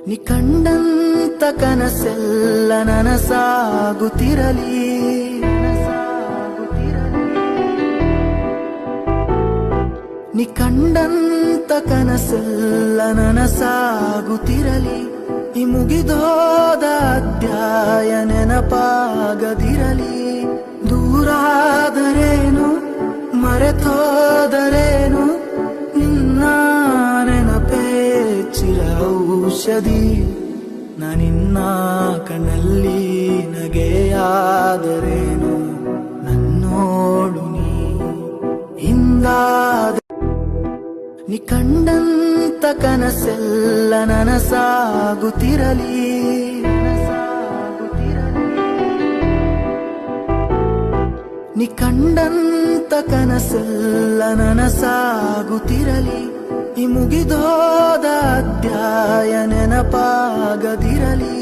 ನಿ ಕಂಡಂತ ಕನಸೆಲ್ಲ ನನಸಾಗುತ್ತಿರಲಿ. ನಿ ಕಂಡಂತ ಕನಸೆಲ್ಲ ನನಸಾಗುತ್ತಿರಲಿ. ಈ ಮುಗಿದೋದ ಅಧ್ಯಾಯ ನೆನಪಾಗದಿರಲಿ. ದೂರಾದರೇನು ಮರೆತೋದರೇನು ನಿನ್ನ ನೆನಪೇ ಚಿರ ಔಷಧಿ. ನಾನಿನ್ನ ಕಣ್ಣಲ್ಲಿ ನಗೆಯಾದರೇನು ನನ್ನೋಡು ನೀ ಹಿಂದಾದ. ನಿ ಕಂಡಂತ ಕನಸೆಲ್ಲ ನನಸಾಗುತ್ತಿರಲಿ. ನಿ ಕಂಡಂತ ಕನಸೆಲ್ಲ ನನಸಾಗುತ್ತಿರಲಿ. ಈ ಮುಗಿದೋದ ಅಧ್ಯಾಯ ನೆನಪಾಗದಿರಲಿ.